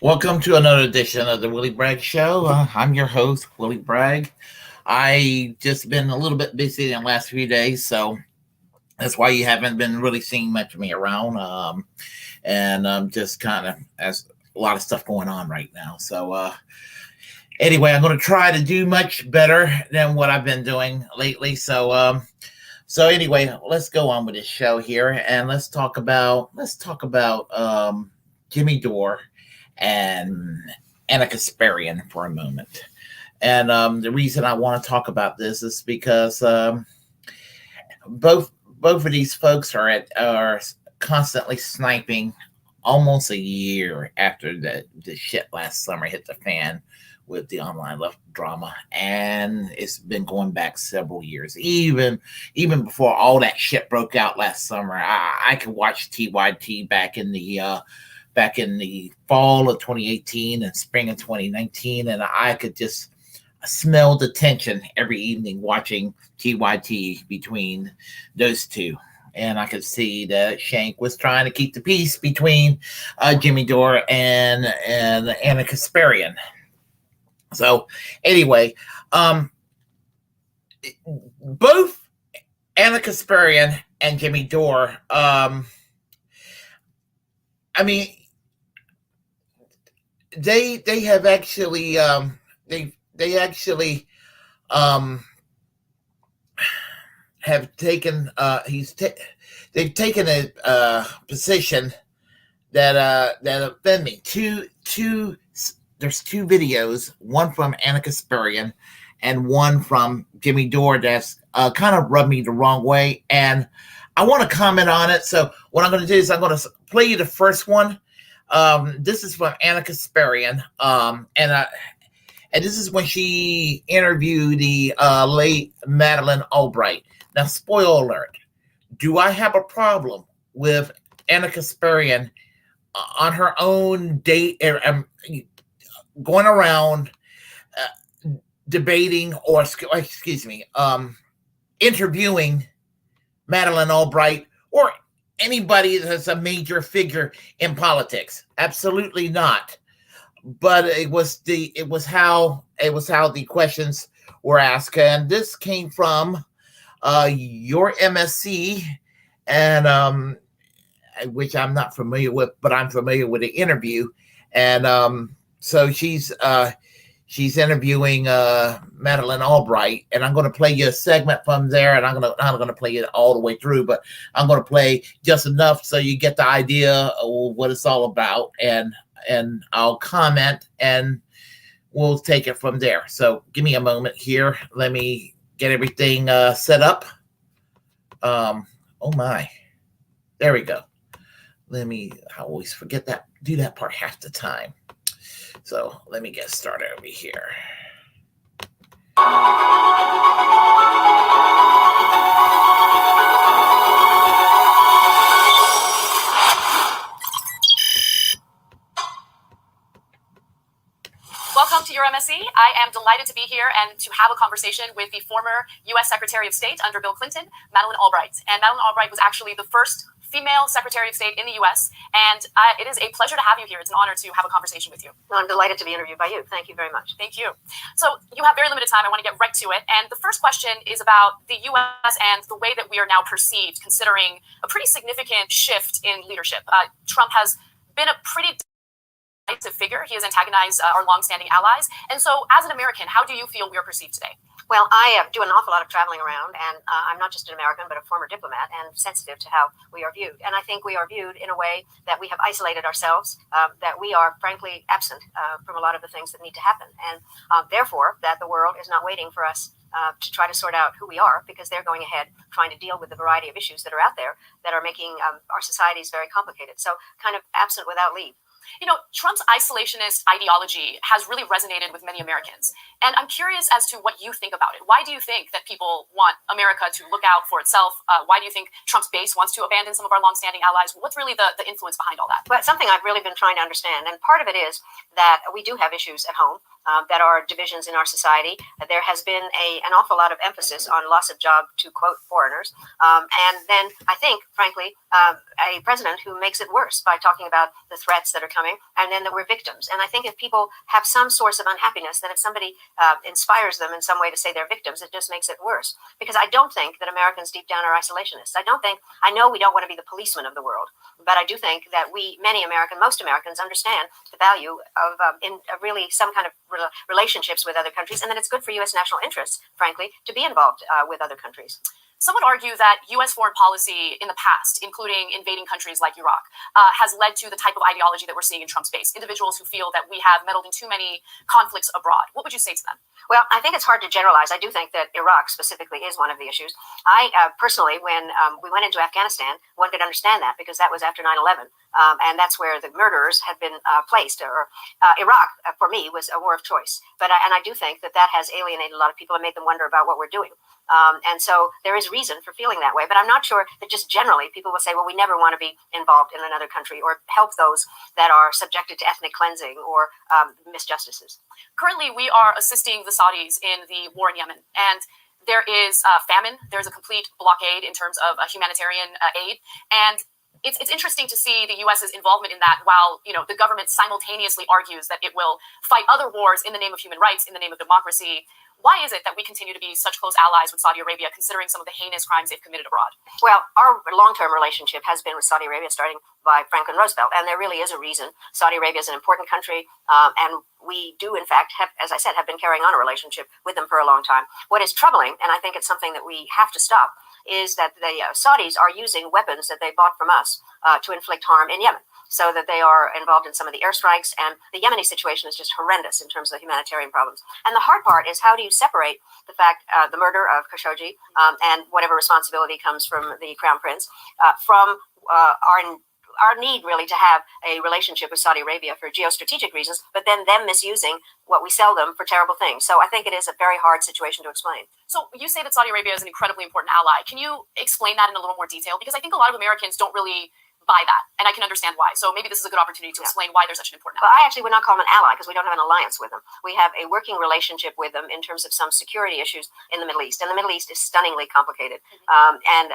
Welcome to another edition of the Willie Bragg Show. I'm your host, Willie Bragg. I just been a little bit busy in the last few days, so that's why you haven't been really seeing much of me around. And just kind of as a lot of stuff going on right now. So anyway, I'm going to try to do much better than what I've been doing lately. So anyway, let's go on with this show here, and let's talk about Jimmy Dore and Ana Kasparian for a moment. And the reason I want to talk about this is because both of these folks are constantly sniping almost a year after the shit last summer hit the fan with the online love drama, and it's been going back several years. Even before all that shit broke out last summer, I could watch TYT back in the fall of 2018 and spring of 2019, and I could just smell the tension every evening watching TYT between those two. And I could see that Shank was trying to keep the peace between Jimmy Dore and Ana Kasparian. So anyway, both Ana Kasparian and Jimmy Dore, I mean, they have actually they actually have taken they've taken a position that offend me. There's two videos, one from Ana Kasparian and one from Jimmy Dore that's kind of rubbed me the wrong way, and I want to comment on it. So what I'm going to do is I'm going to play you the first one. This is from Ana Kasparian, and this is when she interviewed the late Madeline Albright. Now, spoiler alert: do I have a problem with Ana Kasparian on her own date, going around debating or excuse me, interviewing Madeline Albright or anybody that's a major figure in politics? Absolutely not. But it was how the questions were asked, and this came from your MSC, and which I'm not familiar with, but I'm familiar with the interview, and so she's interviewing Madeline Albright, and I'm going to play you a segment from there, and I'm going to play it all the way through, but I'm going to play just enough so you get the idea of what it's all about, and I'll comment, and we'll take it from there. So give me a moment here. Let me get everything set up. Oh my, there we go. I always forget that, do that part half the time. So let me get started over here. Welcome to your MSC. I am delighted to be here and to have a conversation with the former U.S. Secretary of State under Bill Clinton, Madeline Albright. And Madeline Albright was actually the first female Secretary of State in the U.S. And it is a pleasure to have you here. It's an honor to have a conversation with you. Well, I'm delighted to be interviewed by you. Thank you very much. Thank you. So you have very limited time. I want to get right to it. And the first question is about the U.S. and the way that we are now perceived, considering a pretty significant shift in leadership. Trump has been a pretty decisive figure. He has antagonized our longstanding allies. And so as an American, how do you feel we are perceived today? Well, I do an awful lot of traveling around, and I'm not just an American, but a former diplomat, and sensitive to how we are viewed. And I think we are viewed in a way that we have isolated ourselves, that we are, frankly, absent from a lot of the things that need to happen. And therefore, that the world is not waiting for us to try to sort out who we are, because they're going ahead trying to deal with the variety of issues that are out there that are making our societies very complicated. So kind of absent without leave. You know, Trump's isolationist ideology has really resonated with many Americans. And I'm curious as to what you think about it. Why do you think that people want America to look out for itself? Why do you think Trump's base wants to abandon some of our longstanding allies? What's really the influence behind all that? Well, it's something I've really been trying to understand. And part of it is that we do have issues at home. That are divisions in our society. There has been an awful lot of emphasis on loss of job, to quote foreigners. And then I think, frankly, a president who makes it worse by talking about the threats that are coming, and then that we're victims. And I think if people have some source of unhappiness, then if somebody inspires them in some way to say they're victims, it just makes it worse. Because I don't think that Americans deep down are isolationists. I know we don't want to be the policemen of the world, but I do think that most Americans understand the value of in really some kind of relationships with other countries, and that it's good for U.S. national interests, frankly, to be involved with other countries. Some would argue that U.S. foreign policy in the past, including invading countries like Iraq, has led to the type of ideology that we're seeing in Trump's base. Individuals who feel that we have meddled in too many conflicts abroad. What would you say to them? Well, I think it's hard to generalize. I do think that Iraq specifically is one of the issues. I personally, when we went into Afghanistan, one could understand that because that was after 9/11. And that's where the murderers had been placed. Iraq, for me, was a war of choice. But I do think that has alienated a lot of people and made them wonder about what we're doing. And so there is reason for feeling that way. But I'm not sure that just generally people will say, well, we never want to be involved in another country or help those that are subjected to ethnic cleansing or misjustices. Currently, we are assisting the Saudis in the war in Yemen. And there is famine. There's a complete blockade in terms of humanitarian aid. And it's interesting to see the U.S.'s involvement in that while, the government simultaneously argues that it will fight other wars in the name of human rights, in the name of democracy. Why is it that we continue to be such close allies with Saudi Arabia, considering some of the heinous crimes they've committed abroad? Well, our long-term relationship has been with Saudi Arabia, starting by Franklin Roosevelt, and there really is a reason. Saudi Arabia is an important country, and we do, in fact, have, as I said, have been carrying on a relationship with them for a long time. What is troubling, and I think it's something that we have to stop, is that the Saudis are using weapons that they bought from us to inflict harm in Yemen, so that they are involved in some of the airstrikes, and the Yemeni situation is just horrendous in terms of the humanitarian problems. And the hard part is, how do you separate the fact, the murder of Khashoggi, and whatever responsibility comes from the Crown Prince, from our need really to have a relationship with Saudi Arabia for geostrategic reasons, but then them misusing what we sell them for terrible things. So I think it is a very hard situation to explain. So you say that Saudi Arabia is an incredibly important ally. Can you explain that in a little more detail? Because I think a lot of Americans don't really buy that, and I can understand why. So maybe this is a good opportunity to explain why they're such an important ally. Well, I actually would not call them an ally, because we don't have an alliance with them. We have a working relationship with them in terms of some security issues in the Middle East, and the Middle East is stunningly complicated. And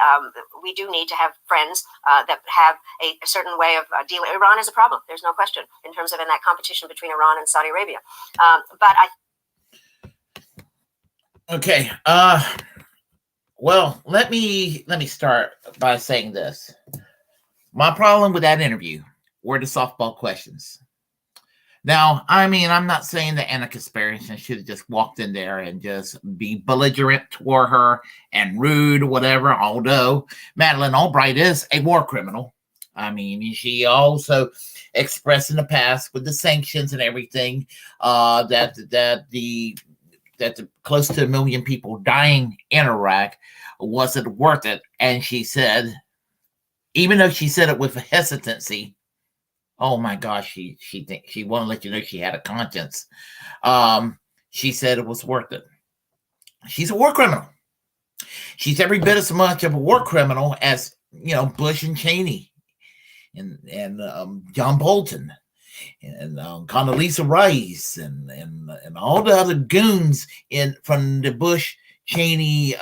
we do need to have friends that have a certain way of dealing. Iran is a problem, there's no question, in terms of in that competition between Iran and Saudi Arabia. Okay. Well, let me start by saying this. My problem with that interview were the softball questions. Now, I mean, I'm not saying that Ana Kasparian should have just walked in there and just be belligerent toward her and rude or whatever, although Madeline Albright is a war criminal. I mean, she also expressed in the past with the sanctions and everything that the close to 1 million people dying in Iraq wasn't worth it. And she said, even though she said it with a hesitancy, oh my gosh, she wanted to let you know she had a conscience. She said it was worth it. She's a war criminal. She's every bit as much of a war criminal as, you know, Bush and Cheney and John Bolton and Condoleezza Rice and all the other goons from the Bush Cheney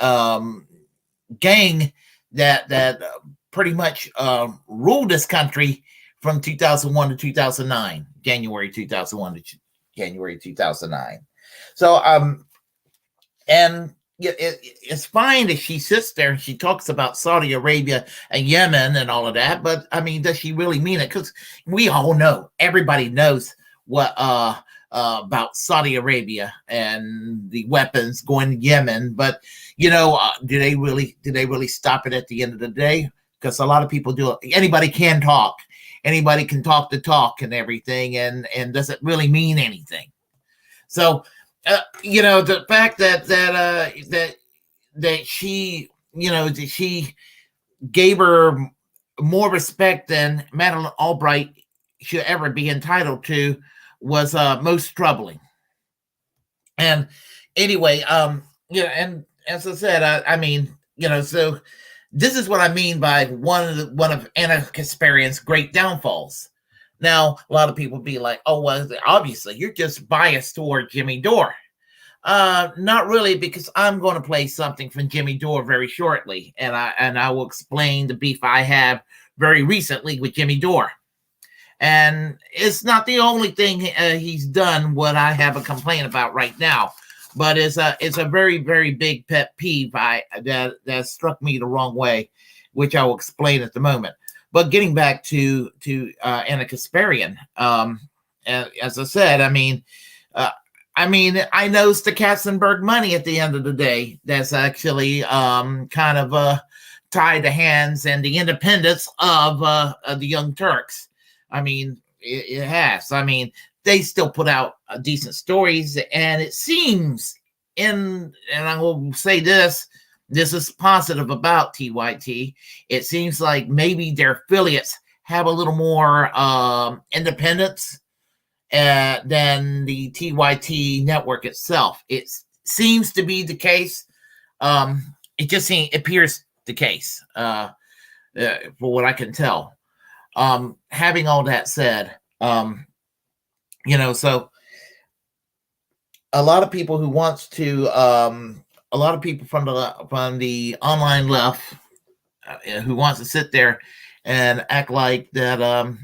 gang that pretty much ruled this country from 2001 to 2009, January 2001 to January 2009. So, and it's fine that she sits there and she talks about Saudi Arabia and Yemen and all of that, but I mean, does she really mean it? Because we all know, everybody knows what about Saudi Arabia and the weapons going to Yemen, but you know, do they really stop it at the end of the day? Because a lot of people do. Anybody can talk. Anybody can talk the talk and everything, and does it really mean anything? So, you know, the fact that she, you know, that she gave her more respect than Madeline Albright should ever be entitled to was most troubling. And anyway, you know, and as I said, I mean, you know, so. This is what I mean by one of Ana Kasparian's great downfalls. Now, a lot of people be like, "Oh, well, obviously you're just biased toward Jimmy Dore." Not really, because I'm going to play something from Jimmy Dore very shortly, and I will explain the beef I have very recently with Jimmy Dore. And it's not the only thing he's done what I have a complaint about right now. But it's a very, very big pet peeve that struck me the wrong way, which I will explain at the moment. But getting back to Ana Kasparian, as I said, I mean, I know it's the Katzenberg money at the end of the day that's actually kind of tied the hands and the independence of the Young Turks. I mean, it has. I mean, they still put out decent stories, and it seems, and I will say this is positive about TYT. It seems like maybe their affiliates have a little more independence than the TYT network itself. It seems to be the case. It just appears the case, for what I can tell. Having all that said, you know, so a lot of people who wants to, a lot of people from the online left who wants to sit there and act like that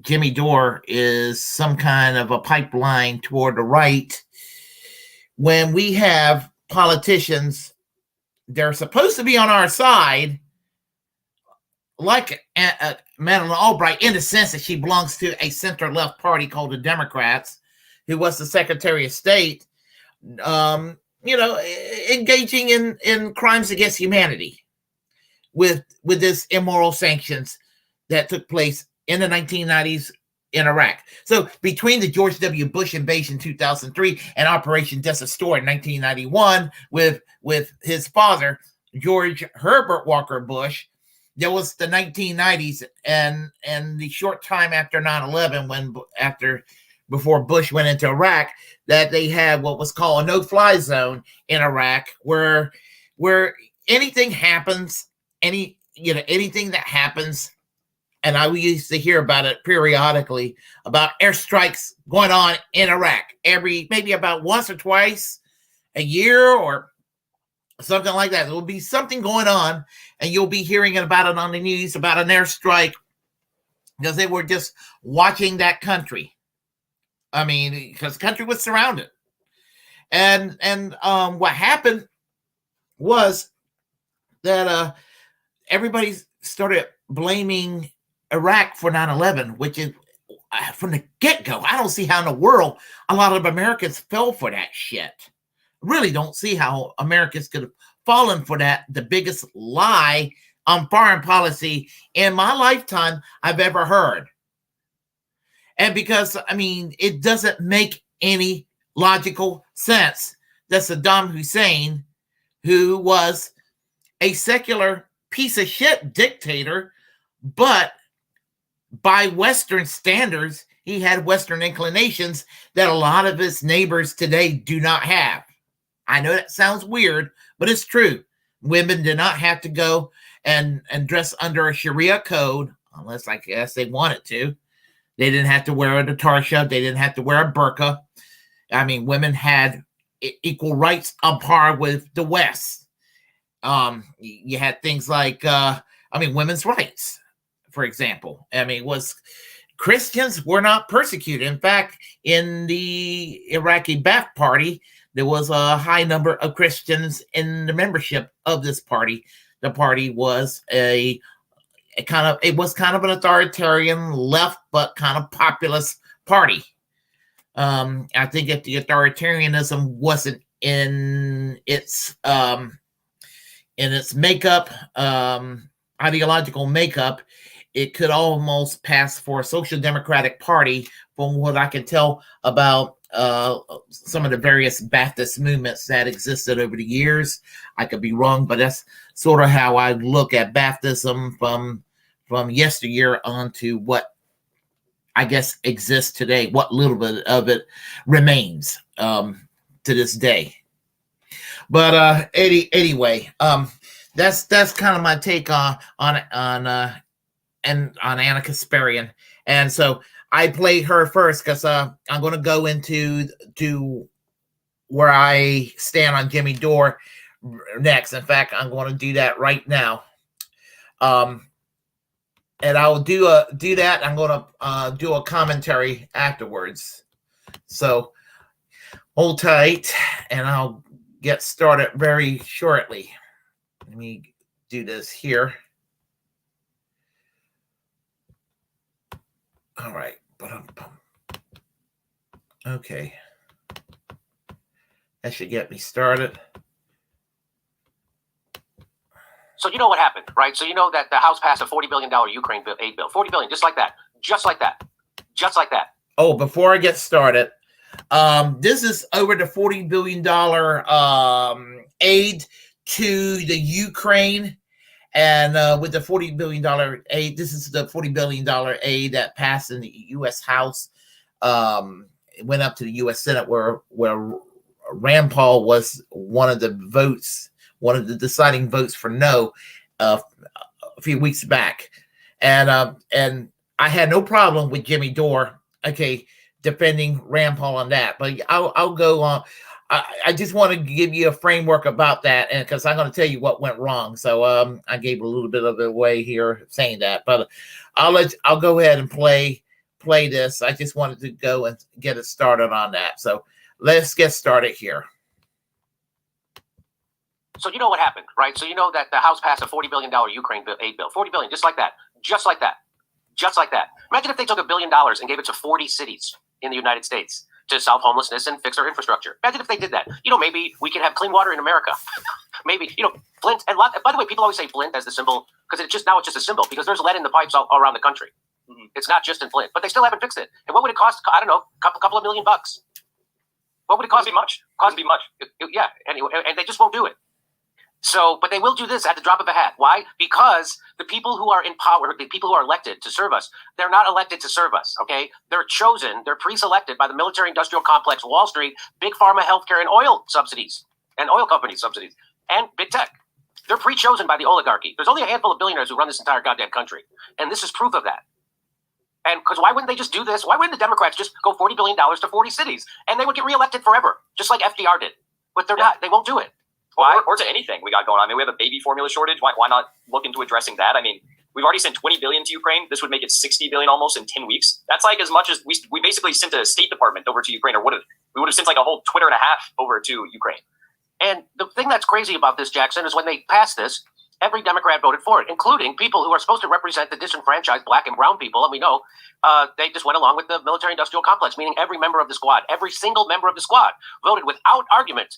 Jimmy Dore is some kind of a pipeline toward the right. when we have politicians, they're supposed to be on our side, like Madeline Albright, in the sense that she belongs to a center-left party called the Democrats, who was the Secretary of State, engaging in crimes against humanity with this immoral sanctions that took place in the 1990s in Iraq. So between the George W. Bush invasion in 2003 and Operation Desert Storm in 1991 with his father, George Herbert Walker Bush, there was the 1990s and the short time after 9/11 before Bush went into Iraq, that they had what was called a no-fly zone in Iraq, where anything happens, anything that happens, and I used to hear about it periodically, about airstrikes going on in Iraq maybe about once or twice a year or something like that. There will be something going on, and you'll be hearing about it on the news, about an airstrike, because they were just watching that country. I mean, because the country was surrounded. And what happened was that everybody started blaming Iraq for 9/11, which is from the get-go. I don't see how in the world a lot of Americans fell for that shit. Really don't see how Americans could have fallen for that, the biggest lie on foreign policy in my lifetime I've ever heard. And because, I mean, it doesn't make any logical sense that Saddam Hussein, who was a secular piece of shit dictator, but by Western standards, he had Western inclinations that a lot of his neighbors today do not have. I know that sounds weird, but it's true. Women did not have to go and dress under a Sharia code, unless I guess they wanted to. They didn't have to wear a tarsha. They didn't have to wear a burqa. I mean, women had equal rights on par with the West. You had things like, women's rights, for example. I mean, Christians were not persecuted. In fact, in the Iraqi Ba'ath Party, there was a high number of Christians in the membership of this party. The party was kind of an authoritarian left, but kind of populist party. I think if the authoritarianism wasn't in its makeup, ideological makeup, it could almost pass for a social democratic party, from what I can tell about some of the various Baptist movements that existed over the years. I could be wrong, but that's sort of how I look at Baptism from yesteryear on to what I guess exists today, what little bit of it remains to this day. But anyway, that's kind of my take on Ana Kasparian. And so I played her first because I'm going to go into where I stand on Jimmy Dore next. In fact, I'm going to do that right now. And I'll do that. I'm going to do a commentary afterwards. So hold tight, and I'll get started very shortly. Let me do this here. All right. Okay. That should get me started. So you know what happened, right? So you know that the House passed a $40 billion Ukraine aid bill. $40 billion, just like that. Just like that. Oh, before I get started, this is over the $40 billion aid to the Ukraine. And with the $40 billion aid, this is the $40 billion aid that passed in the U.S. House. It went up to the U.S. Senate where Rand Paul was one of the deciding votes for no a few weeks back. And I had no problem with Jimmy Dore, defending Rand Paul on that. But I'll go on. I just want to give you a framework about that, and because I'm going to tell you what went wrong. So I gave a little bit of it away here saying that, but I'll go ahead and play this. I just wanted to go and get it started on that. So let's get started here. So you know what happened, right? So you know that the House passed a $40 billion Ukraine aid bill. $40 billion, just like that. Just like that. Just like that. Imagine if they took $1 billion and gave it to 40 cities in the United States to solve homelessness and fix our infrastructure. Imagine if they did that. You know, maybe we could have clean water in America. Maybe, you know, Flint. And by the way, people always say Flint as the symbol because it's just a symbol because there's lead in the pipes all around the country. Mm-hmm. It's not just in Flint, but they still haven't fixed it. And what would it cost? I don't know, couple of $1 million. What would it cost? Be much. Cost be much. Yeah. Anyway, and they just won't do it. So, but they will do this at the drop of a hat. Why? Because the people who are in power, the people who are elected to serve us, they're not elected to serve us, okay? They're chosen, they're pre-selected by the military-industrial complex, Wall Street, big pharma, healthcare, and oil subsidies, and oil company subsidies, and big tech. They're pre-chosen by the oligarchy. There's only a handful of billionaires who run this entire goddamn country, and this is proof of that. And because why wouldn't they just do this? Why wouldn't the Democrats just go $40 billion to 40 cities, and they would get reelected forever, just like FDR did? But they're not. They won't do it. Why? Or to anything we got going on. I mean, we have a baby formula shortage. Why not look into addressing that? I mean, we've already sent $20 billion to Ukraine. This would make it $60 billion almost in 10 weeks. That's like as much as we basically sent a State Department over to Ukraine, or we would have sent like a whole Twitter and a half over to Ukraine. And the thing that's crazy about this, Jackson, is when they passed this, every Democrat voted for it, including people who are supposed to represent the disenfranchised black and brown people. And we know they just went along with the military-industrial complex, meaning every member of the squad, every single member of the squad voted without argument,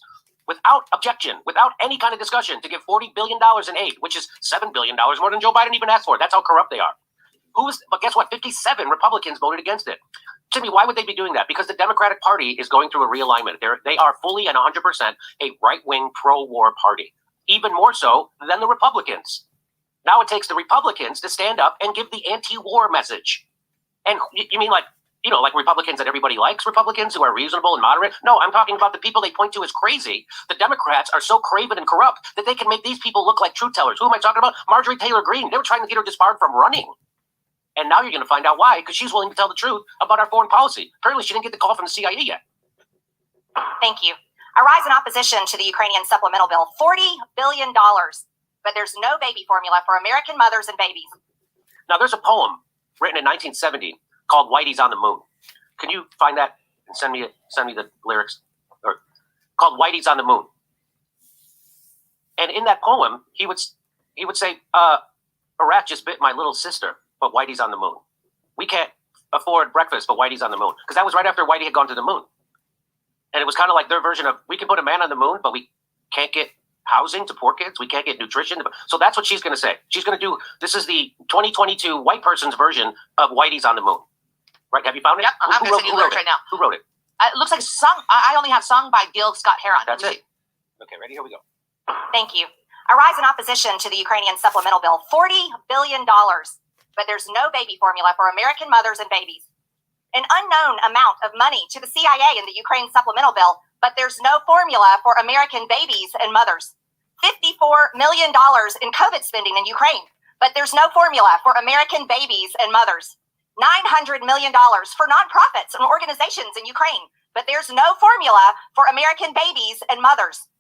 without objection, without any kind of discussion to give $40 billion in aid, which is $7 billion more than Joe Biden even asked for. That's how corrupt they are. But guess what? 57 Republicans voted against it. Jimmy, why would they be doing that? Because the Democratic Party is going through a realignment. They are fully and 100% a right-wing pro-war party, even more so than the Republicans. Now it takes the Republicans to stand up and give the anti-war message. And you mean like Republicans that everybody likes, Republicans who are reasonable and moderate? No, I'm talking about the people they point to as crazy. The Democrats are so craven and corrupt that they can make these people look like truth tellers. Who am I talking about? Marjorie Taylor-Greene. They were trying to get her disbarred from running. And now you're going to find out why, because she's willing to tell the truth about our foreign policy. Apparently she didn't get the call from the CIA yet. Thank you. A rise in opposition to the Ukrainian supplemental bill, $40 billion. But there's no baby formula for American mothers and babies. Now, there's a poem written in 1970 called Whitey's on the Moon. Can you find that and send me the lyrics? Or called Whitey's on the Moon. And in that poem, he would say, a rat just bit my little sister, but Whitey's on the moon. We can't afford breakfast, but Whitey's on the moon. Because that was right after Whitey had gone to the moon. And it was kind of like their version of, we can put a man on the moon, but we can't get housing to poor kids. We can't get nutrition. So that's what she's going to say. She's going to do, this is the 2022 white person's version of Whitey's on the moon. Right? Have you found it? Yep, I'm going to send you the lyrics right now. Who wrote it? It looks like song. I only have song by Gil Scott-Heron. That's it. Okay, ready? Here we go. Thank you. A rise in opposition to the Ukrainian supplemental bill, $40 billion. But there's no baby formula for American mothers and babies. An unknown amount of money to the CIA in the Ukraine supplemental bill, but there's no formula for American babies and mothers. $54 million in COVID spending in Ukraine, but there's no formula for American babies and mothers. $900 million for nonprofits and organizations in Ukraine, but there's no formula for American babies and mothers.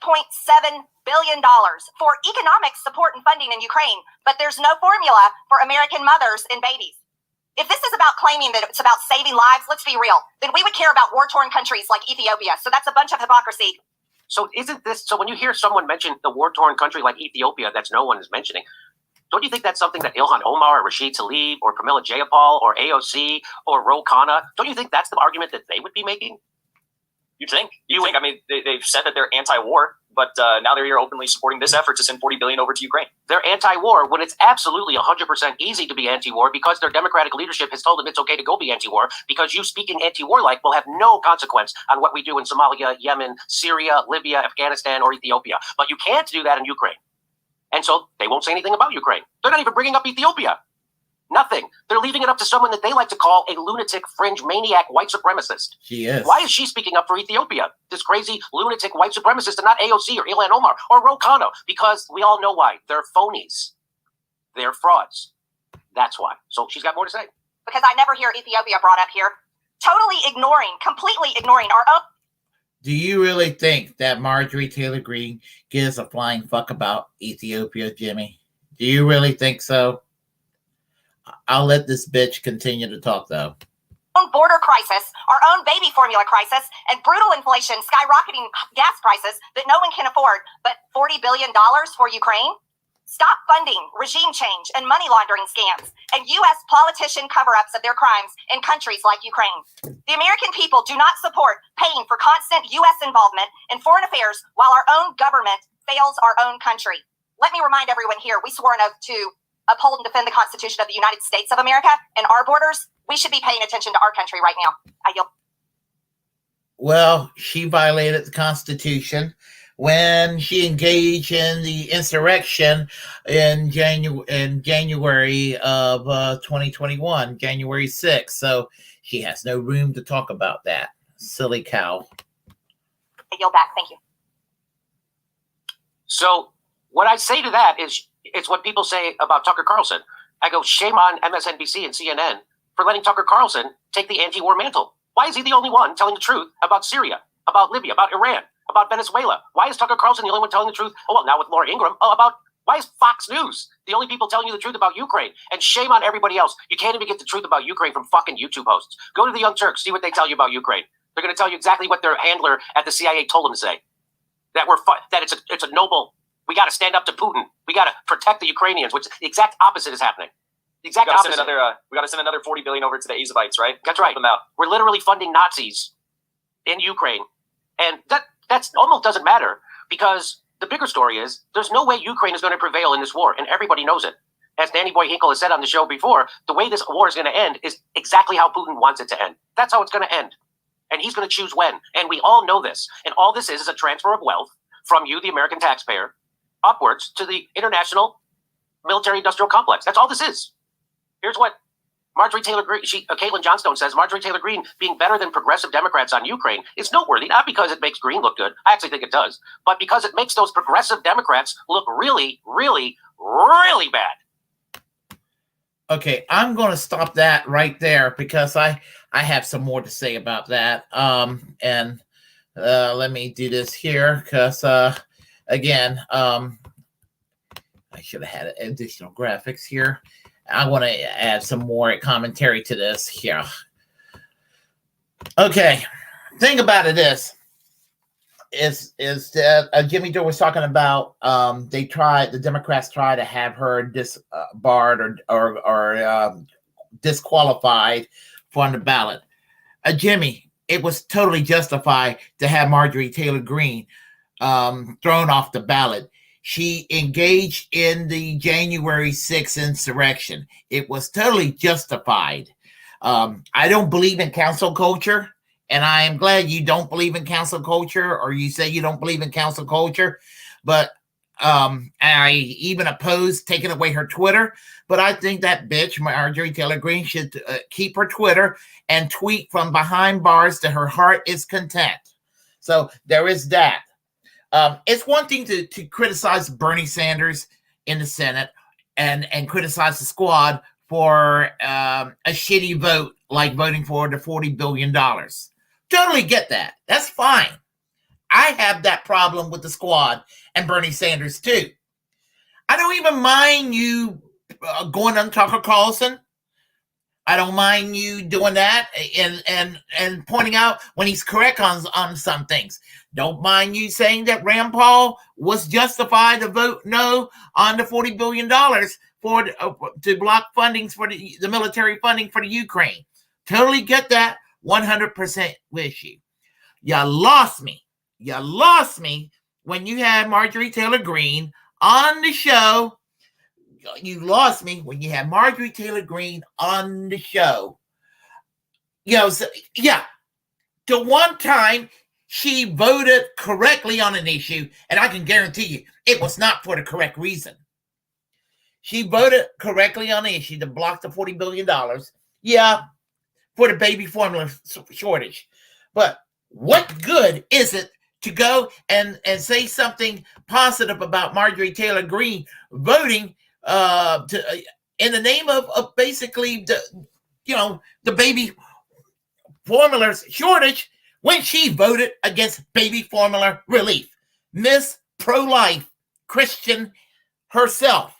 $8.7 billion for economic support and funding in Ukraine, but there's no formula for American mothers and babies. If this is about claiming that it's about saving lives, let's be real, then we would care about war-torn countries like Ethiopia. So that's a bunch of hypocrisy. So when you hear someone mention the war-torn country like Ethiopia that no one is mentioning, don't you think that's something that Ilhan Omar or Rashid Tlaib or Pramila Jayapal or AOC or Ro Khanna, don't you think that's the argument that they would be making? You'd think. I mean, they've said that they're anti-war, but now they're here openly supporting this effort to send $40 billion over to Ukraine. They're anti-war when it's absolutely 100% easy to be anti-war because their democratic leadership has told them it's okay to go be anti-war because you speaking anti-war-like will have no consequence on what we do in Somalia, Yemen, Syria, Libya, Afghanistan, or Ethiopia. But you can't do that in Ukraine. And so they won't say anything about Ukraine. They're not even bringing up Ethiopia. Nothing. They're leaving it up to someone that they like to call a lunatic, fringe, maniac, white supremacist. She is. Why is she speaking up for Ethiopia? This crazy, lunatic, white supremacist and not AOC or Ilhan Omar or Ro Khanna. Because we all know why. They're phonies. They're frauds. That's why. So she's got more to say. Because I never hear Ethiopia brought up here. Completely ignoring our own. Do you really think that Marjorie Taylor-Greene gives a flying fuck about Ethiopia, Jimmy? Do you really think so? I'll let this bitch continue to talk, though. own border crisis, our own baby formula crisis, and brutal inflation, skyrocketing gas prices that no one can afford, but $40 billion for Ukraine? Stop funding regime change and money laundering scams and U.S. politician cover-ups of their crimes in countries like Ukraine. The American people do not support paying for constant U.S. involvement in foreign affairs while our own government fails our own country. Let me remind everyone here, we swore an oath to uphold and defend the Constitution of the United States of America and our borders. We should be paying attention to our country right now. I yield. Well, she violated the Constitution when she engaged in the insurrection in January of 2021, January 6th. So she has no room to talk about that. Silly cow. I yield back. Thank you. So what I say to that is, it's what people say about Tucker Carlson. I go, shame on MSNBC and CNN for letting Tucker Carlson take the anti-war mantle. Why is he the only one telling the truth about Syria, about Libya, about Iran, about Venezuela? Why is Tucker Carlson the only one telling the truth? Oh, well, now with Laura Ingraham, why is Fox News the only people telling you the truth about Ukraine? And shame on everybody else. You can't even get the truth about Ukraine from fucking YouTube hosts. Go to the Young Turks, see what they tell you about Ukraine. They're going to tell you exactly what their handler at the CIA told them to say. That it's a noble. We got to stand up to Putin. We got to protect the Ukrainians, which the exact opposite is happening. The exact opposite. We got to send another $40 billion over to the Azavites, right? That's right. Help them out. We're literally funding Nazis in Ukraine, and that's almost doesn't matter, because the bigger story is there's no way Ukraine is going to prevail in this war, and everybody knows it. As Danny Boy Hinkle has said on the show before, the way this war is going to end is exactly how Putin wants it to end. That's how it's going to end, and he's going to choose when. And we all know this. And all this is a transfer of wealth from you, the American taxpayer, upwards to the international military-industrial complex. That's all this is. Here's what Marjorie Taylor-Greene, Caitlin Johnstone says, Marjorie Taylor-Greene being better than progressive Democrats on Ukraine is noteworthy, not because it makes Green look good. I actually think it does, but because it makes those progressive Democrats look really, really, really bad. Okay, I'm going to stop that right there because I have some more to say about that. And let me do this here because, again, I should have had additional graphics here. I want to add some more commentary to this here. Okay, thing about it is that Jimmy Dore was talking about the Democrats try to have her disbarred or disqualified from the ballot. Jimmy, it was totally justified to have Marjorie Taylor-Greene thrown off the ballot. She engaged in the January 6th insurrection. It was totally justified. I don't believe in cancel culture, and I am glad you don't believe in cancel culture, or you say you don't believe in cancel culture. But I even oppose taking away her Twitter. But I think that bitch, Marjorie Taylor-Greene, should keep her Twitter and tweet from behind bars to her heart is content. So there is that. It's one thing to criticize Bernie Sanders in the Senate and criticize the squad for a shitty vote, like voting for the $40 billion. Totally get that. That's fine. I have that problem with the squad and Bernie Sanders too. I don't even mind you going on Tucker Carlson. I don't mind you doing that and pointing out when he's correct on some things. Don't mind you saying that Rand Paul was justified to vote no on the $40 billion to block fundings for the military funding for the Ukraine. Totally get that. 100% with you. You lost me. You lost me when you had Marjorie Taylor-Greene on the show. You lost me when you had Marjorie Taylor-Greene on the show. So, yeah, the one time she voted correctly on an issue, and I can guarantee you it was not for the correct reason. She voted correctly on the issue to block the $40 billion. Yeah, for the baby formula shortage. But what good is it to go and say something positive about Marjorie Taylor-Greene voting in the name of basically the baby formula shortage when she voted against baby formula relief? Miss Pro-Life Christian herself.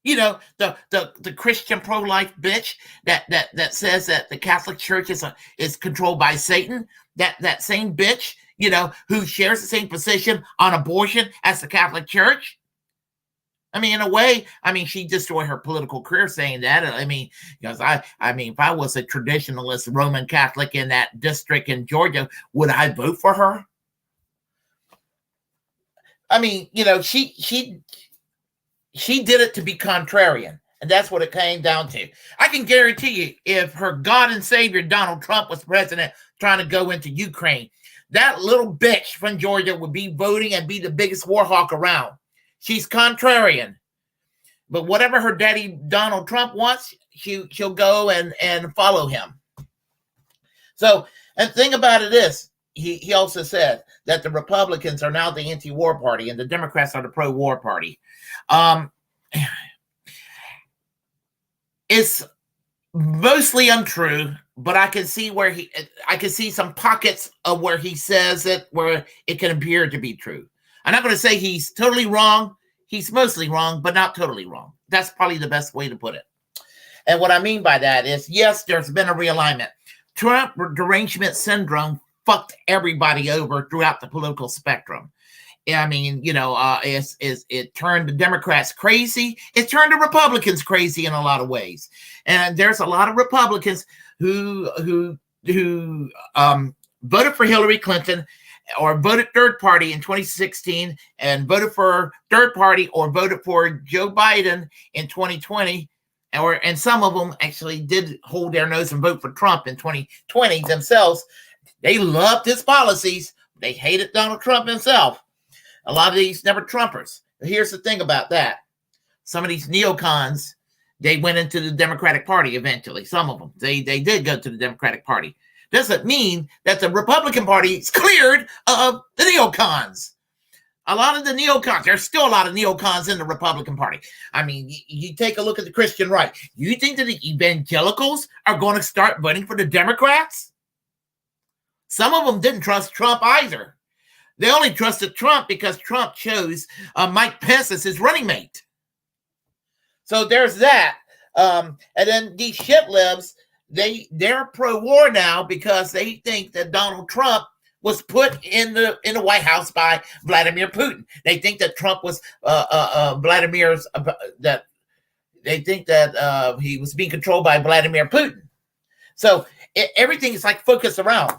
You know, the Christian pro-life bitch that says that the Catholic Church is controlled by Satan. That same bitch, you know, who shares the same position on abortion as the Catholic Church. I mean, in a way, I mean, she destroyed her political career saying that. I mean, because I mean, if I was a traditionalist Roman Catholic in that district in Georgia, would I vote for her? I mean, you know, she did it to be contrarian, and that's what it came down to. I can guarantee you, if her God and Savior Donald Trump was president trying to go into Ukraine, that little bitch from Georgia would be voting and be the biggest war hawk around. She's contrarian. But whatever her daddy Donald Trump wants, she'll go and follow him. So, and the thing about it is, he also said that the Republicans are now the anti-war party and the Democrats are the pro-war party. It's mostly untrue, but I can see I can see some pockets of where he says it, where it can appear to be true. I'm not going to say he's totally wrong. He's mostly wrong, but not totally wrong. That's probably the best way to put it. And what I mean by that is, yes, there's been a realignment. Trump derangement syndrome fucked everybody over throughout the political spectrum. I mean, you know, it turned the Democrats crazy. It turned the Republicans crazy in a lot of ways. And there's a lot of Republicans who voted for Hillary Clinton or voted third party in 2016 and voted for third party or voted for Joe Biden in 2020. And some of them actually did hold their nose and vote for Trump in 2020 themselves. They loved his policies. They hated Donald Trump himself. A lot of these never Trumpers. Here's the thing about that. Some of these neocons, they went into the Democratic Party eventually. Some of them, they did go to the Democratic Party. Doesn't mean that the Republican Party is cleared of the neocons. A lot of the neocons, there's still a lot of neocons in the Republican Party. I mean, you take a look at the Christian right. You think that the evangelicals are going to start voting for the Democrats? Some of them didn't trust Trump either. They only trusted Trump because Trump chose Mike Pence as his running mate. So there's that. And then these shitlibs, they're pro-war now because they think that Donald Trump was put in the White House by Vladimir Putin. They think that Trump was Vladimir's that they think that he was being controlled by Vladimir Putin. So everything is like focused around.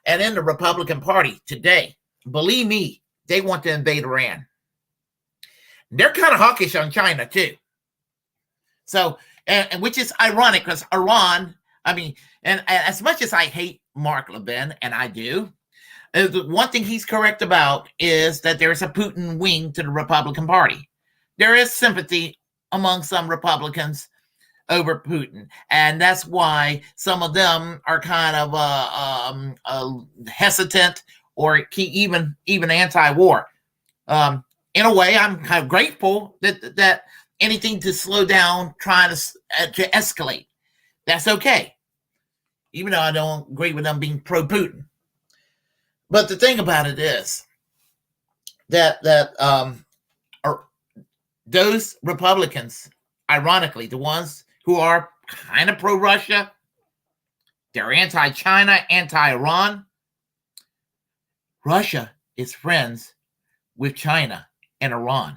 And in the Republican Party today, believe me, they want to invade Iran. They're kind of hawkish on China too. So, and which is ironic because Iran, I mean, and as much as I hate Mark Levin, and I do, the one thing he's correct about is that there's a Putin wing to the Republican Party. There is sympathy among some Republicans over Putin, and that's why some of them are kind of hesitant or even anti-war. In a way, I'm kind of grateful that anything to slow down trying to escalate, that's okay. Even though I don't agree with them being pro-Putin. But the thing about it is that those Republicans, ironically, the ones who are kind of pro-Russia, they're anti-China, anti-Iran. Russia is friends with China and Iran.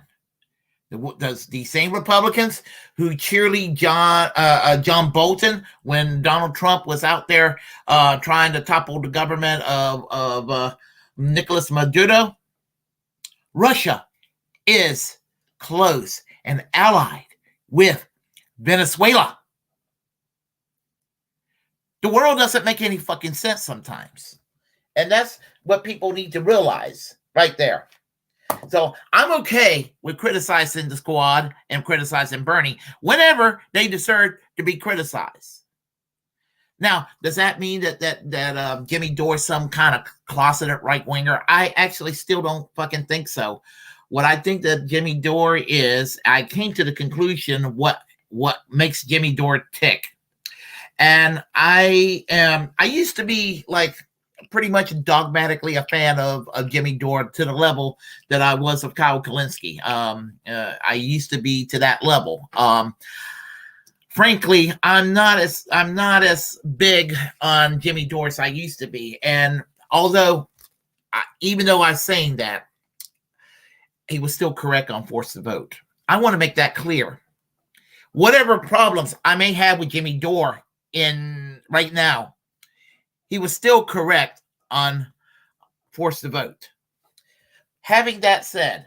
Does the same Republicans who cheerlead John Bolton when Donald Trump was out there trying to topple the government of Nicolas Maduro? Russia is close and allied with Venezuela. The world doesn't make any fucking sense sometimes. And that's what people need to realize right there. So I'm okay with criticizing the squad and criticizing Bernie whenever they deserve to be criticized. Now, does that mean that Jimmy Dore some kind of closeted right winger? I actually still don't fucking think so. What I think that Jimmy Dore is, I came to the conclusion of what makes Jimmy Dore tick. And I used to be like pretty much dogmatically a fan of Jimmy Dore to the level that I was of Kyle Kalinske. I used to be to that level. Frankly, I'm not as big on Jimmy Dore as I used to be. And although, even though I was saying that, he was still correct on force to vote. I want to make that clear. Whatever problems I may have with Jimmy Dore in right now, he was still correct on force to vote. Having that said,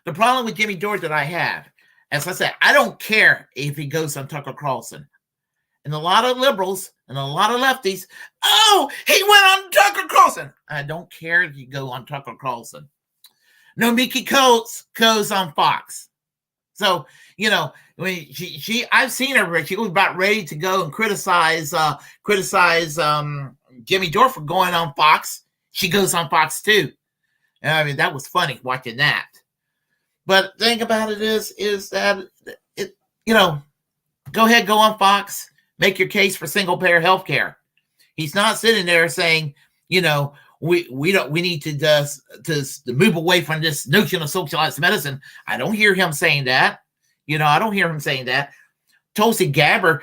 the problem with Jimmy Dore that I have, as I said, I don't care if he goes on Tucker Carlson. And a lot of liberals and a lot of lefties, oh, he went on Tucker Carlson. I don't care if you go on Tucker Carlson. No, Mickey Coates goes on Fox. So, you know, when I've seen her, she was about ready to go and criticize Jimmy Dore for going on Fox. She goes on Fox too. I mean, that was funny watching that. But the thing about it is that it, you know, go ahead, go on Fox, make your case for single payer health care. He's not sitting there saying, you know, we need to just move away from this notion of socialized medicine. I don't hear him saying that. You know, I don't hear him saying that. Tulsi Gabbard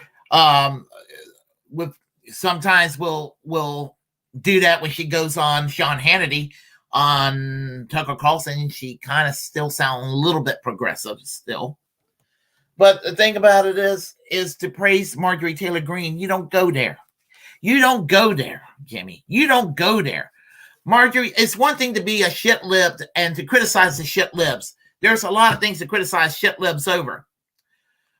sometimes will do that when she goes on Sean Hannity on Tucker Carlson. She kind of still sounds a little bit progressive still. But the thing about it is to praise Marjorie Taylor-Greene. You don't go there. You don't go there, Jimmy. You don't go there. Marjorie, it's one thing to be a shit lib and to criticize the shit libs. There's a lot of things to criticize shit libs over.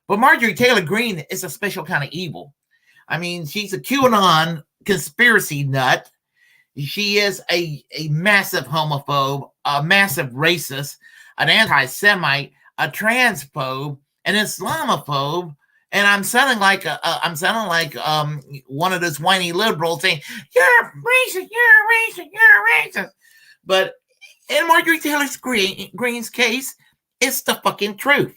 But Marjorie Taylor-Greene is a special kind of evil. I mean, she's a QAnon conspiracy nut. She is a massive homophobe, a massive racist, an anti-Semite, a transphobe, an Islamophobe, and I'm sounding like one of those whiny liberals saying, "You're racist, you're racist, you're racist." But in Marjorie Taylor-Greene's case, it's the fucking truth.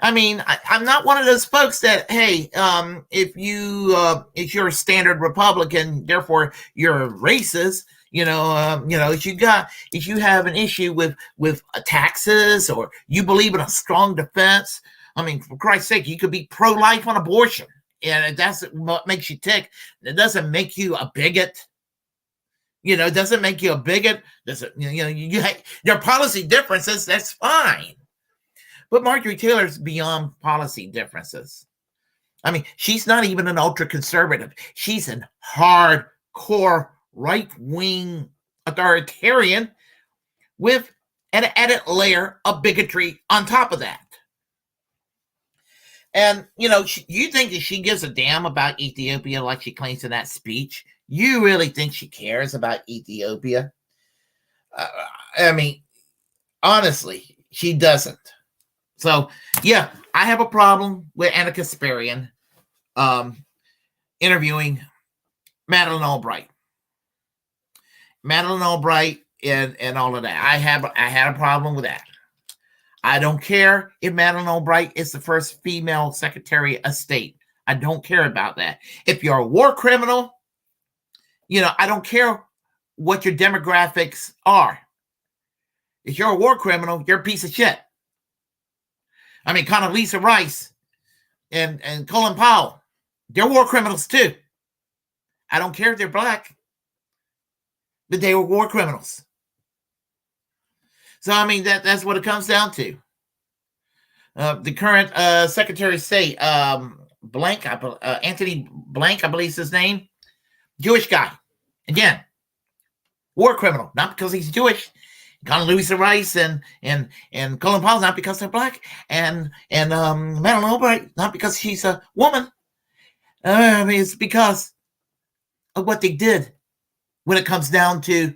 I mean, I'm not one of those folks that, hey, if you're a standard Republican, therefore you're a racist. If you have an issue with taxes or you believe in a strong defense, I mean, for Christ's sake, you could be pro-life on abortion, and that's what makes you tick. It doesn't make you a bigot. You know, it doesn't make you a bigot. Your policy differences, that's fine. But Marjorie Taylor's beyond policy differences. I mean, she's not even an ultra-conservative. She's an hardcore right-wing authoritarian with an added layer of bigotry on top of that. And, you know, you think that she gives a damn about Ethiopia like she claims in that speech? You really think she cares about Ethiopia? I mean, honestly, she doesn't. So, yeah, I have a problem with Ana Kasparian interviewing Madeline Albright. Madeline Albright and all of that. I had a problem with that. I don't care if Madeline Albright is the first female Secretary of State. I don't care about that. If you're a war criminal, you know, I don't care what your demographics are. If you're a war criminal, you're a piece of shit. I mean, Condoleezza Rice and Colin Powell, they're war criminals too. I don't care if they're black, but they were war criminals. So, I mean, that's what it comes down to. The current Secretary of State, Anthony Blank, I believe is his name, Jewish guy. Again, war criminal, not because he's Jewish. Condoleezza Rice and Colin Powell, not because they're black, and Madeline Albright, not because she's a woman. I mean, it's because of what they did when it comes down to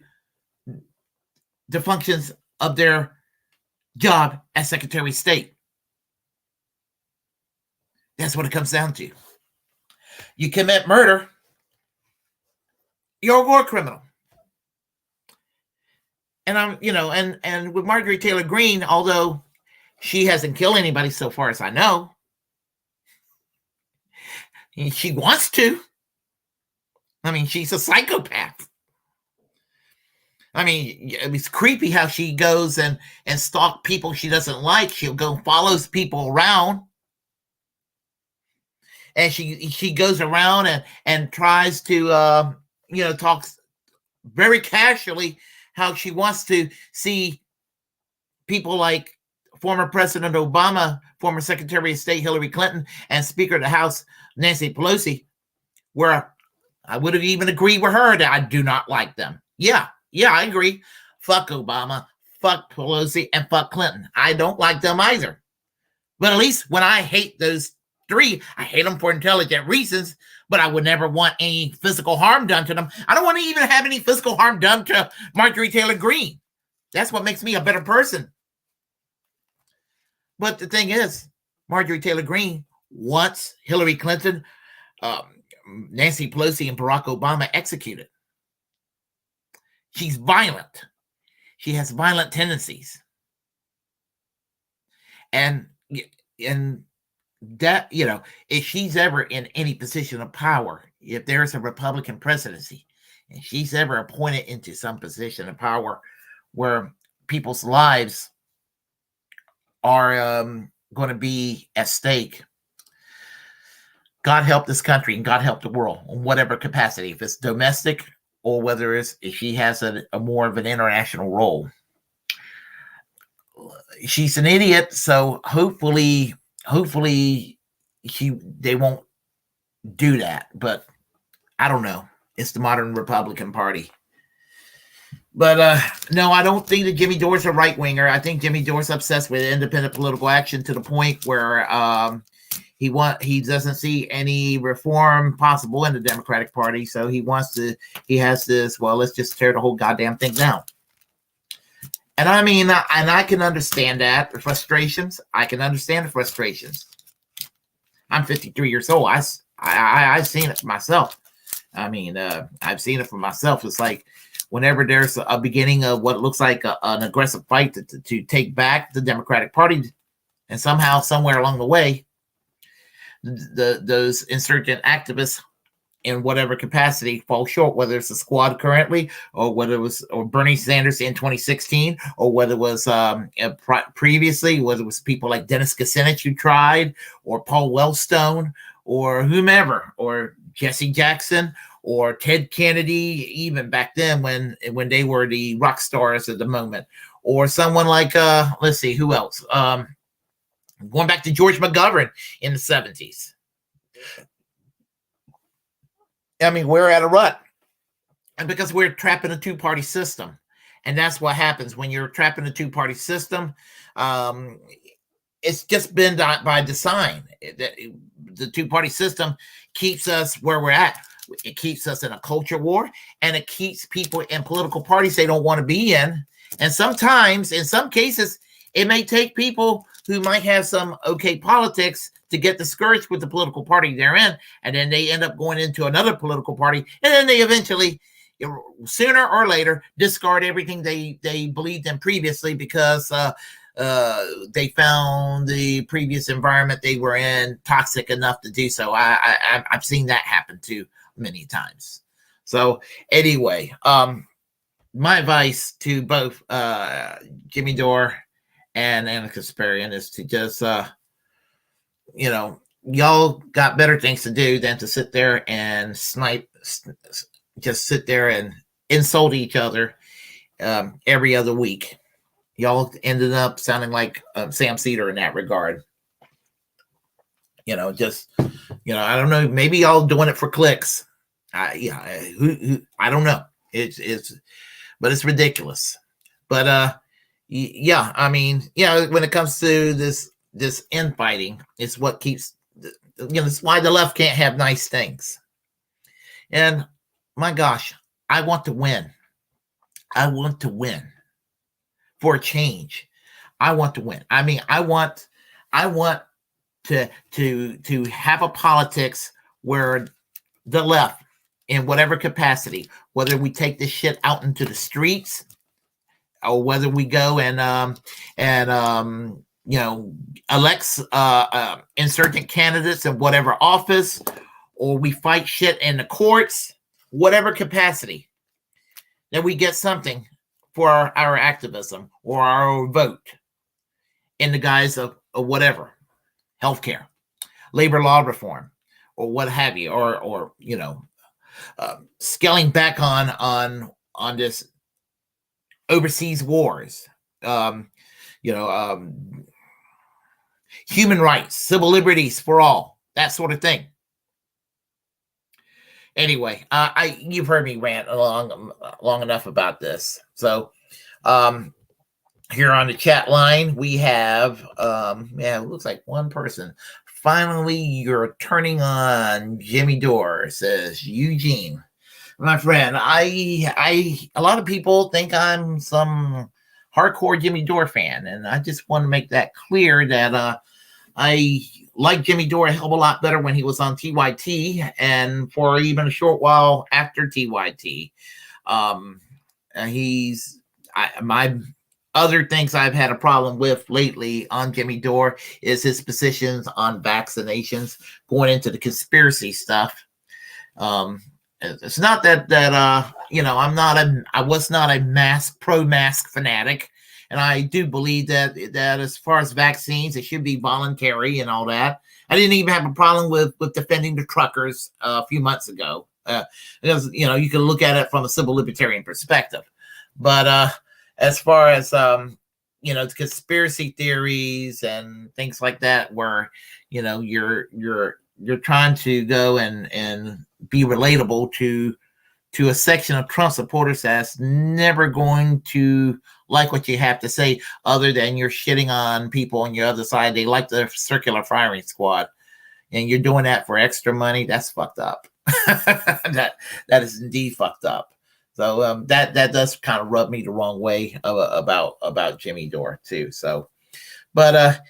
the functions of their job as Secretary of State. That's what it comes down to. You commit murder, you're a war criminal. And and with Marjorie Taylor-Greene, although she hasn't killed anybody so far as I know, she wants to. I mean, she's a psychopath. I mean, it's creepy how she goes and stalk people she doesn't like. She'll go follows people around. And she goes around and tries to, talks very casually how she wants to see people like former President Obama, former Secretary of State Hillary Clinton, and Speaker of the House Nancy Pelosi, where I would have even agreed with her that I do not like them. Yeah, I agree. Fuck Obama, fuck Pelosi, and fuck Clinton. I don't like them either. But at least when I hate those three, I hate them for intelligent reasons, but I would never want any physical harm done to them. I don't want to even have any physical harm done to Marjorie Taylor-Greene. That's what makes me a better person. But the thing is, Marjorie Taylor-Greene wants Hillary Clinton, Nancy Pelosi, and Barack Obama executed. She's violent. She has violent tendencies. And that, if she's ever in any position of power, if there's a Republican presidency and she's ever appointed into some position of power where people's lives are going to be at stake, God help this country and God help the world in whatever capacity, if it's domestic or whether if she has a more of an international role. She's an idiot, so hopefully they won't do that. But I don't know. It's the modern Republican Party. But no, I don't think that Jimmy Dore's a right winger. I think Jimmy Dore's obsessed with independent political action to the point where he doesn't see any reform possible in the Democratic Party. So he has this, well, let's just tear the whole goddamn thing down. And I mean, and I can understand that, the frustrations. I can understand the frustrations. I'm 53 years old. I've seen it for myself. I mean, I've seen it for myself. It's like whenever there's a beginning of what looks like an aggressive fight to take back the Democratic Party, and somehow, somewhere along the way, those insurgent activists in whatever capacity fall short, whether it's the squad currently or whether it was Bernie Sanders in 2016 or whether it was previously, whether it was people like Dennis Kucinich who tried, or Paul Wellstone, or whomever, or Jesse Jackson, or Ted Kennedy, even back then when they were the rock stars at the moment, or someone like, let's see, who else? Going back to George McGovern in the 70s. I mean, we're at a rut, and because we're trapped in a two-party system, and that's what happens when you're trapped in a two-party system. It's just been by design. The two-party system keeps us where we're at. It keeps us in a culture war, and it keeps people in political parties they don't want to be in. And sometimes, in some cases, it may take people who might have some okay politics to get discouraged with the political party they're in, and then they end up going into another political party, and then they eventually, sooner or later, discard everything they believed in previously because they found the previous environment they were in toxic enough to do so. I've seen that happen too many times. So anyway, my advice to both Jimmy Dore and Ana Kasparian is to just y'all got better things to do than to sit there and just sit there and insult each other every other week. Y'all ended up sounding like Sam Cedar in that regard. I don't know. Maybe y'all doing it for clicks. I don't know. But it's ridiculous. But I mean, when it comes to this infighting, it's what keeps, it's why the left can't have nice things. And my gosh, I want to win. I want to win for a change. I want to win. I mean, I want to have a politics where the left, in whatever capacity, whether we take this shit out into the streets or whether we go and elects insurgent candidates in whatever office, or we fight shit in the courts, whatever capacity, that we get something for our activism or our vote in the guise of whatever, healthcare, labor law reform, or what have you, or scaling back on this overseas wars, human rights, civil liberties for all, that sort of thing. Anyway, you've heard me rant long enough about this. So here on the chat line, we have it looks like one person. Finally, you're turning on Jimmy Dore, says Eugene. My friend, a lot of people think I'm some hardcore Jimmy Dore fan, and I just want to make that clear that I like Jimmy Dore a hell of a lot better when he was on TYT, and for even a short while after TYT. My other things I've had a problem with lately on Jimmy Dore is his positions on vaccinations, going into the conspiracy stuff. It's not that I was not a pro-mask fanatic, and I do believe that as far as vaccines, it should be voluntary and all that. I didn't even have a problem with defending the truckers a few months ago. Because you can look at it from a civil libertarian perspective, but as far as conspiracy theories and things like that, where you're trying to go and be relatable to a section of Trump supporters that's never going to like what you have to say, other than you're shitting on people on your other side. They like the circular firing squad, and you're doing that for extra money. That's fucked up. that is indeed fucked up. So that does kind of rub me the wrong way about Jimmy Dore too. So, but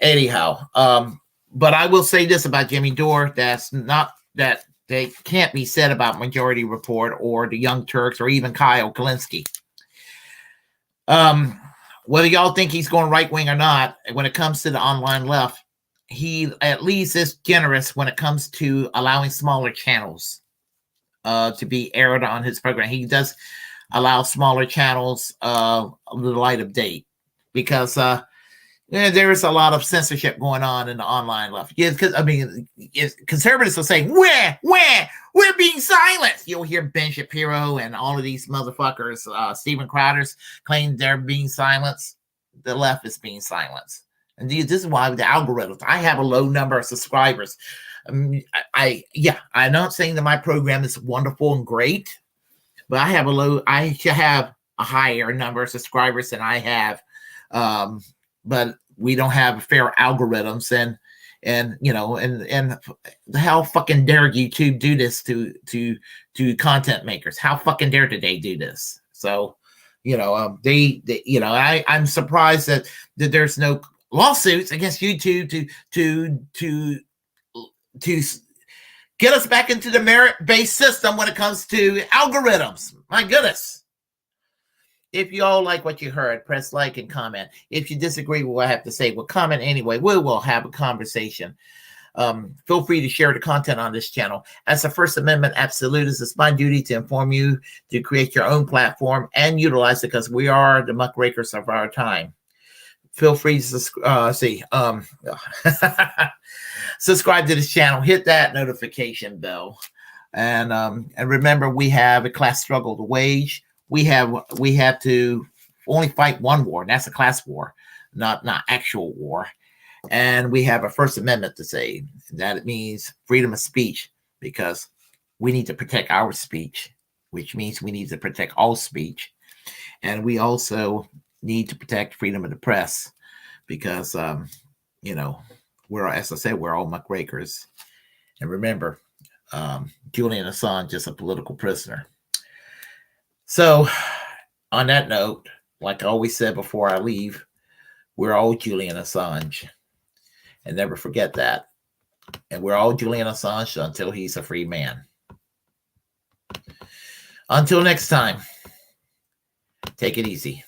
anyhow, but I will say this about Jimmy Dore: that's not that they can't be said about Majority Report or the Young Turks or even Kyle Kalinske. Whether y'all think he's going right wing or not, when it comes to the online left, he at least is generous when it comes to allowing smaller channels to be aired on his program. He does allow smaller channels the light of day, because there is a lot of censorship going on in the online left. Yeah, because conservatives will say, we're being silenced. You'll hear Ben Shapiro and all of these motherfuckers, Steven Crowder's claim they're being silenced. The left is being silenced. And this is why with the algorithms, I have a low number of subscribers. I'm not saying that my program is wonderful and great, but I should have a higher number of subscribers than I have. But we don't have fair algorithms, and how fucking dare YouTube do this to content makers? How fucking dare did they do this? So, I'm surprised that there's no lawsuits against YouTube to get us back into the merit-based system when it comes to algorithms. My goodness. If you all like what you heard, press like and comment. If you disagree with what I have to say, well, comment anyway. We will have a conversation. Feel free to share the content on this channel. As a First Amendment absolutist, it's my duty to inform you to create your own platform and utilize it, because we are the muckrakers of our time. Feel free to subscribe to this channel. Hit that notification bell, and remember, we have a class struggle to wage. We have to only fight one war, and that's a class war, not actual war. And we have a First Amendment to say that it means freedom of speech, because we need to protect our speech, which means we need to protect all speech. And we also need to protect freedom of the press, because, as I said, we're all muckrakers. And remember, Julian Assange is a political prisoner. So, on that note, like I always said before I leave, we're all Julian Assange. And never forget that. And we're all Julian Assange until he's a free man. Until next time, take it easy.